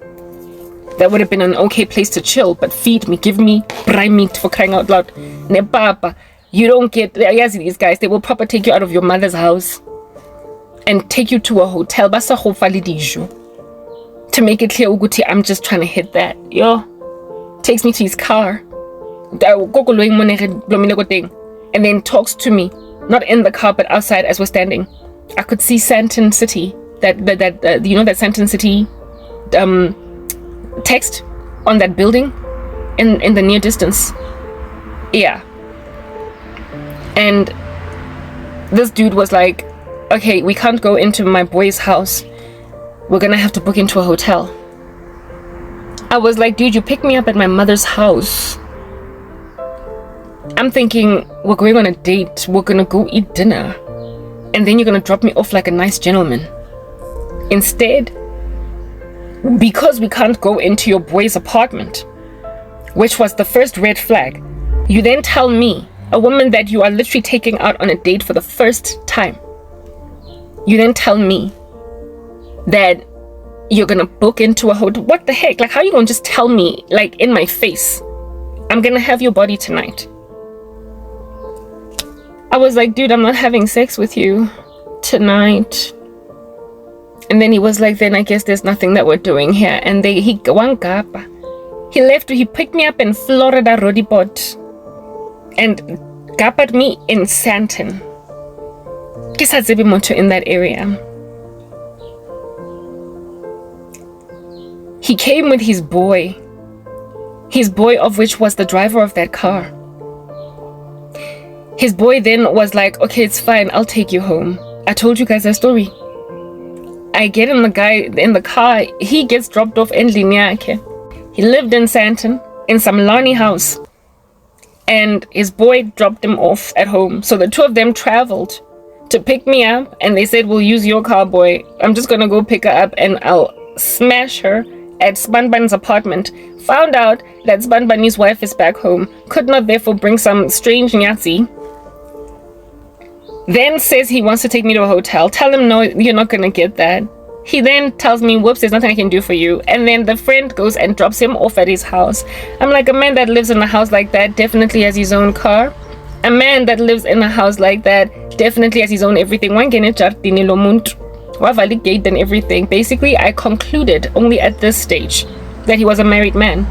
That would have been an okay place to chill, but feed me, give me braai meat, for crying out loud. Ne papa. You don't get, yes, these guys, they will proper take you out of your mother's house and take you to a hotel. To make it clear, Uguti, I'm just trying to hit that. Yo, takes me to his car. And then talks to me, not in the car, but outside as we're standing. I could see Sandton City, that you know, that Sandton City text on that building in the near distance. Yeah. And this dude was like, okay, we can't go into my boy's house. We're gonna have to book into a hotel. I was like, dude, you picked me up at my mother's house. I'm thinking, we're going on a date. We're gonna go eat dinner. And then you're gonna drop me off like a nice gentleman. Instead, because we can't go into your boy's apartment, which was the first red flag, you then tell me, a woman that you are literally taking out on a date for the first time, you then tell me that you're gonna book into a hotel. What the heck? Like, how are you gonna just tell me, like, in my face, I'm gonna have your body tonight? I was like, dude, I'm not having sex with you tonight. And then he was like, then I guess there's nothing that we're doing here. And he left. He picked me up in Florida Rodipot and gapped me in Sandton. In that area. He came with his boy of which was the driver of that car. His boy then was like, okay, it's fine, I'll take you home. I told you guys that story. I get in the car, he gets dropped off in Linyake. He lived in Sandton, in some Lani house. And his boy dropped him off at home. So the two of them traveled to pick me up, and they said, we'll use your car, boy. I'm just gonna go pick her up and I'll smash her at Spanban's apartment. Found out that Spanbani's wife is back home. Could not therefore bring some strange Nyatsi. Then says he wants to take me to a hotel. Tell him, no, you're not gonna get that. He then tells me, whoops, there's nothing I can do for you. And then the friend goes and drops him off at his house. I'm like, a man that lives in a house like that definitely has his own car. A man that lives in a house like that definitely has his own everything. Gate and everything. Basically, I concluded only at this stage that he was a married man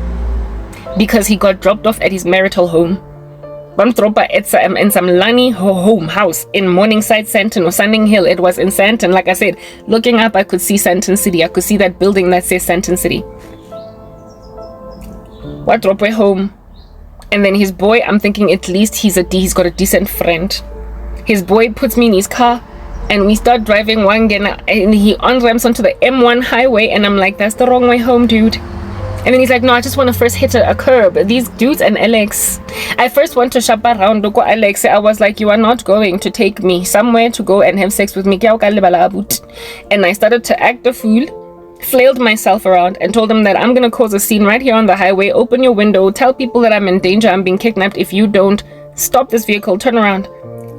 because he got dropped off at his marital home. In some Lani home house in Morningside, Sandton, or Sanding Hill. It was in Sandton. Like I said, looking up, I could see Sandton City. I could see that building that says Sandton City. What drop way home? And then his boy, I'm thinking at least he's got a decent friend. His boy puts me in his car and we start driving Wangena, and he on-ramps onto the M1 highway, and I'm like, that's the wrong way home, dude. And then he's like, no, I just want to first hit a curb. These dudes and Alex. I first want to shop around. Look at Alex. I was like, you are not going to take me somewhere to go and have sex with me. And I started to act a fool, flailed myself around, and told them that I'm going to cause a scene right here on the highway. Open your window. Tell people that I'm in danger. I'm being kidnapped. If you don't, stop this vehicle. Turn around.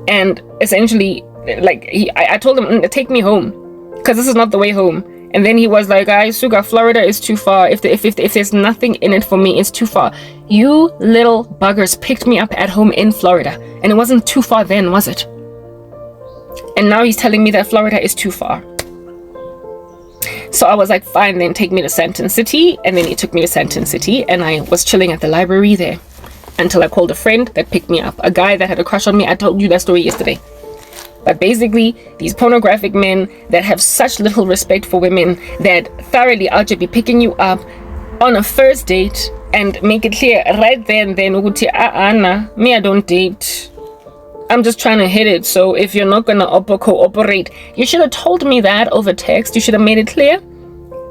And essentially, like, I told him, take me home, because this is not the way home. And then he was like, Suga, Florida is too far. If there's nothing in it for me, it's too far. You little buggers picked me up at home in Florida. And it wasn't too far then, was it? And now he's telling me that Florida is too far. So I was like, fine, then take me to Sandton City. And then he took me to Sandton City. And I was chilling at the library there until I called a friend that picked me up. A guy that had a crush on me. I told you that story yesterday. But basically, these pornographic men that have such little respect for women that thoroughly I'll just be picking you up on a first date and make it clear right then, me, I don't date. I'm just trying to hit it. So if you're not gonna cooperate, you should have told me that over text. You should have made it clear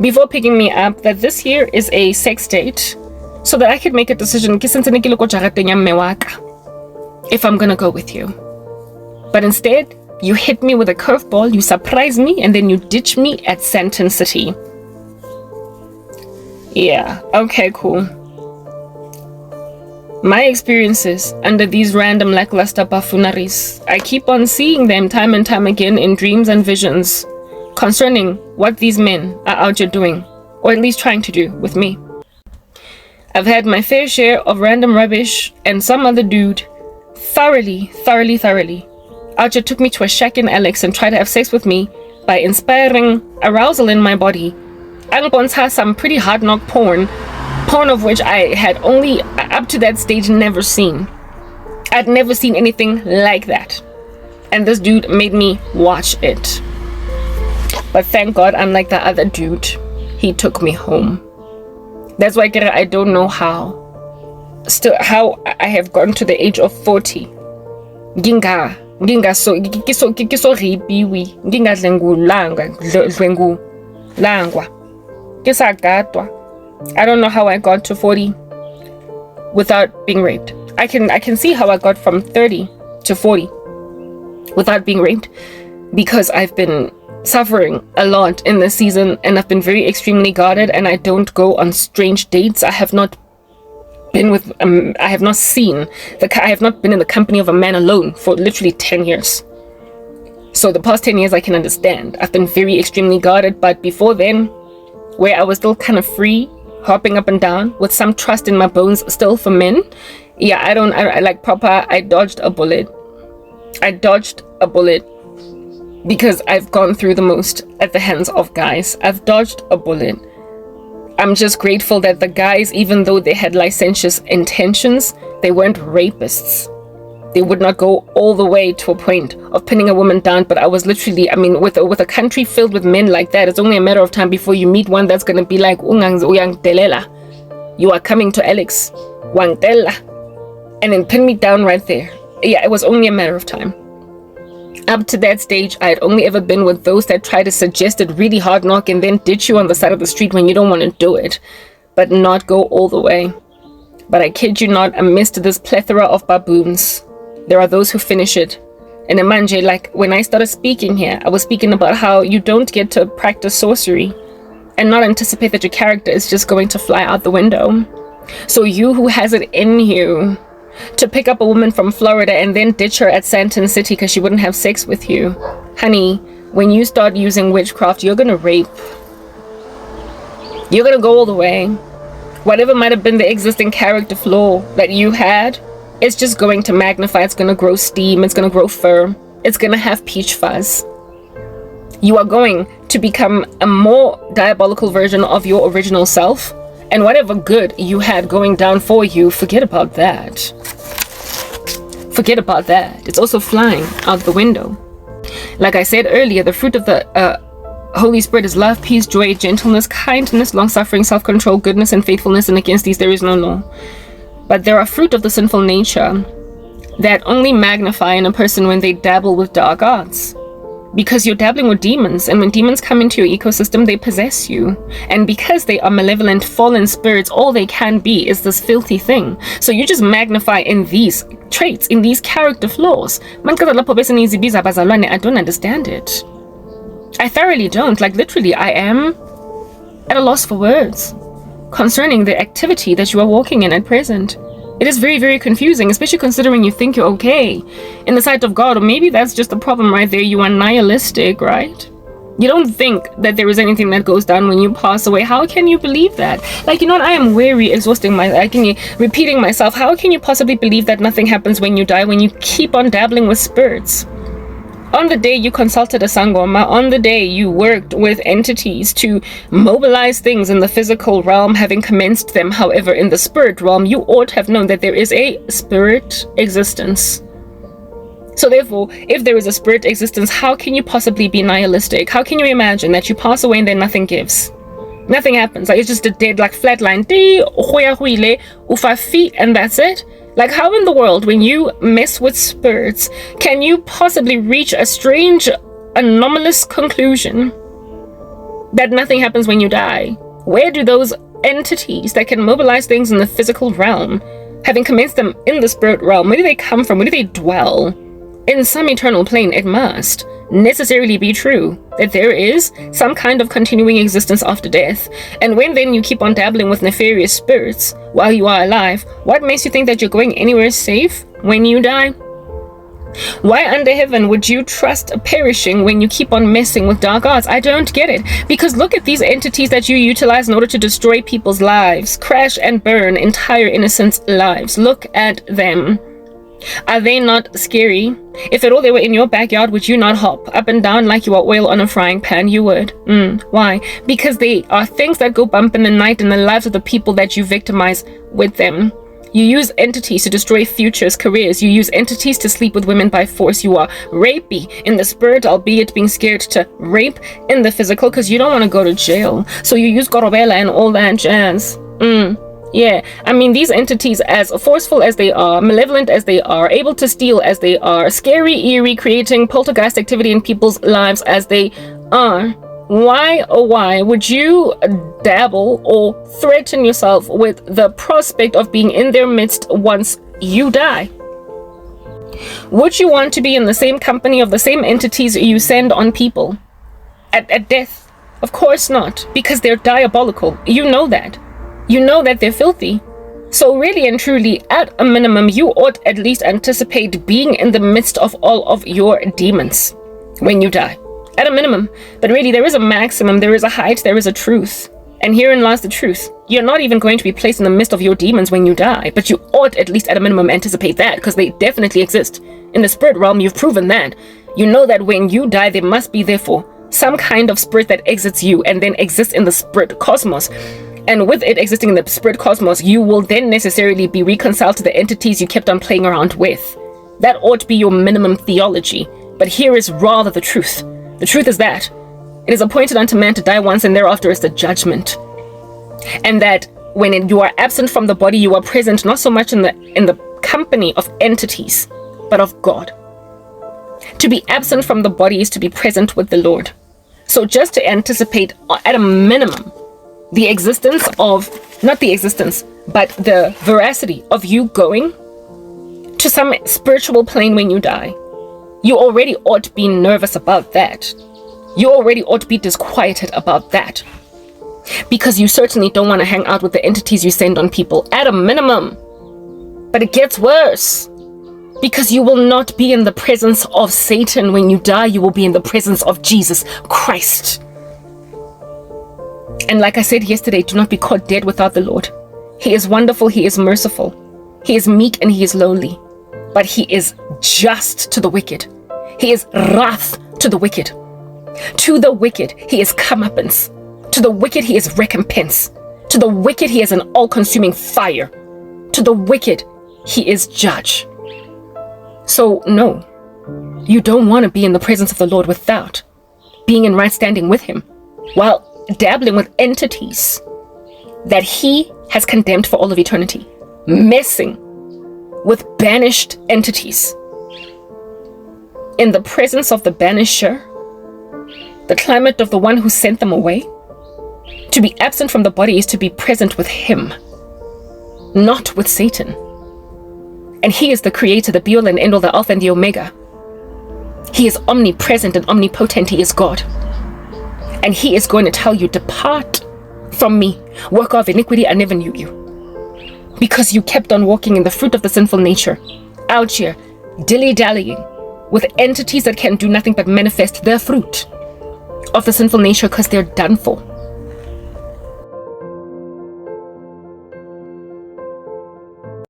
before picking me up that this here is a sex date, so that I could make a decision if I'm gonna go with you. But instead, you hit me with a curveball, you surprise me, and then you ditch me at Sandton City. Yeah, okay, cool. My experiences under these random lackluster buffooneries, I keep on seeing them time and time again in dreams and visions concerning what these men are out here doing, or at least trying to do with me. I've had my fair share of random rubbish, and some other dude thoroughly out here took me to a shack in Alex and tried to have sex with me by inspiring arousal in my body. Angbons has some pretty hard knock porn of which I had only up to that stage never seen. I'd never seen anything like that, and this dude made me watch it. But thank God, unlike the other dude, he took me home. That's why I don't know how I have gotten to the age of 40. Ginga so ripiwi ginga langwa kisagatwa. I don't know how I got to 40 without being raped. I can see how I got from 30 to 40 without being raped, because I've been suffering a lot in this season, and I've been very extremely guarded, and I don't go on strange dates. I have not been with I have not been in the company of a man alone for literally 10 years. So the past 10 years I can understand. I've been very extremely guarded, but before then, where I was still kind of free, hopping up and down with some trust in my bones still for men, yeah, I dodged a bullet. Because I've gone through the most at the hands of guys. I've dodged a bullet. I'm just grateful that the guys, even though they had licentious intentions, they weren't rapists. They would not go all the way to a point of pinning a woman down. But I was literally, with a country filled with men like that, it's only a matter of time before you meet one that's going to be like, you are coming to Alex, and then pin me down right there. Yeah, it was only a matter of time. Up to that stage, I had only ever been with those that try to suggest it really hard knock and then ditch you on the side of the street when you don't want to do it, but not go all the way. But I kid you not, amidst this plethora of baboons, there are those who finish it. And Imanje, like when I started speaking here, I was speaking about how you don't get to practice sorcery and not anticipate that your character is just going to fly out the window. So you who has it in you to pick up a woman from Florida and then ditch her at Sandton City because she wouldn't have sex with you, honey, when you start using witchcraft, you're gonna rape. You're gonna go all the way. Whatever might have been the existing character flaw that you had, it's just going to magnify. It's gonna grow steam. It's gonna grow fur. It's gonna have peach fuzz. You are going to become a more diabolical version of your original self. And whatever good you had going down for you, forget about that. Forget about that. It's also flying out the window. Like I said earlier, the fruit of the Holy Spirit is love, peace, joy, gentleness, kindness, long-suffering, self-control, goodness, and faithfulness, and against these there is no law. But there are fruit of the sinful nature that only magnify in a person when they dabble with dark arts. Because you're dabbling with demons, and when demons come into your ecosystem, they possess you. And because they are malevolent, fallen spirits, all they can be is this filthy thing. So you just magnify in these traits, in these character flaws. I don't understand it. I thoroughly don't. Like, literally, I am at a loss for words concerning the activity that you are walking in at present. It is very, very confusing, especially considering you think you're okay in the sight of God. Or maybe that's just the problem right there. You are nihilistic, right? You don't think that there is anything that goes down when you pass away. How can you believe that? Like, you know what? I am weary, exhausting repeating myself. How can you possibly believe that nothing happens when you die, when you keep on dabbling with spirits? On the day you consulted a sangoma, on the day you worked with entities to mobilize things in the physical realm, having commenced them, however, in the spirit realm, you ought to have known that there is a spirit existence. So therefore, if there is a spirit existence, how can you possibly be nihilistic? How can you imagine that you pass away and then nothing gives? Nothing happens. Like, it's just a dead, like, flat line. And that's it. Like, how in the world, when you mess with spirits, can you possibly reach a strange, anomalous conclusion that nothing happens when you die? Where do those entities that can mobilize things in the physical realm, having commenced them in the spirit realm, where do they come from? Where do they dwell? In some eternal plane, it must necessarily be true that there is some kind of continuing existence after death. And when then you keep on dabbling with nefarious spirits while you are alive, what makes you think that you're going anywhere safe when you die? Why under heaven would you trust perishing when you keep on messing with dark arts? I don't get it. Because look at these entities that you utilize in order to destroy people's lives, crash and burn entire innocent lives. Look at them. Are they not scary? If at all they were in your backyard, would you not hop up and down like you are oil on a frying pan? You would. Why? Because they are things that go bump in the night in the lives of the people that you victimize with them. You use entities to destroy futures, careers. You use entities to sleep with women by force. You are rapey in the spirit, albeit being scared to rape in the physical because you don't want to go to jail. So you use Korobela and all that jazz. Yeah, I mean, these entities, as forceful as they are, malevolent as they are, able to steal as they are, scary, eerie, creating poltergeist activity in people's lives as they are, why, oh why, would you dabble or threaten yourself with the prospect of being in their midst once you die? Would you want to be in the same company of the same entities you send on people at death? Of course not, because they're diabolical. You know that. You know that they're filthy. So really and truly, at a minimum, you ought at least anticipate being in the midst of all of your demons when you die. At a minimum. But really, there is a maximum, there is a height, there is a truth. And herein lies the truth. You're not even going to be placed in the midst of your demons when you die. But you ought at least at a minimum anticipate that, because they definitely exist. In the spirit realm, you've proven that. You know that when you die, there must be therefore some kind of spirit that exits you and then exists in the spirit cosmos. And with it existing in the spirit cosmos, you will then necessarily be reconciled to the entities you kept on playing around with. That ought to be your minimum theology. But here is rather the truth. The truth is that it is appointed unto man to die once, and thereafter is the judgment. And that when you are absent from the body, you are present not so much in the company of entities, but of God. To be absent from the body is to be present with the Lord. So just to anticipate at a minimum the existence of, not the existence, but the veracity of you going to some spiritual plane when you die, you already ought to be nervous about that. You already ought to be disquieted about that. Because you certainly don't want to hang out with the entities you send on people at a minimum. But it gets worse. Because you will not be in the presence of Satan when you die, you will be in the presence of Jesus Christ. And like I said yesterday, do not be caught dead without the Lord. He is wonderful, he is merciful, he is meek and he is lowly. But he is just to the wicked. He is wrath to the wicked. To the wicked, he is comeuppance. To the wicked, he is recompense. To the wicked, he is an all-consuming fire. To the wicked, he is judge. So, no, you don't want to be in the presence of the Lord without being in right standing with him, while dabbling with entities that he has condemned for all of eternity, messing with banished entities. In the presence of the banisher, the climate of the one who sent them away, to be absent from the body is to be present with him, not with Satan. And he is the creator, the be-all and end-all, the alpha and the omega. He is omnipresent and omnipotent. He is God. And he is going to tell you, depart from me, worker of iniquity, I never knew you. Because you kept on walking in the fruit of the sinful nature, out here, dilly-dallying with entities that can do nothing but manifest their fruit of the sinful nature because they're done for.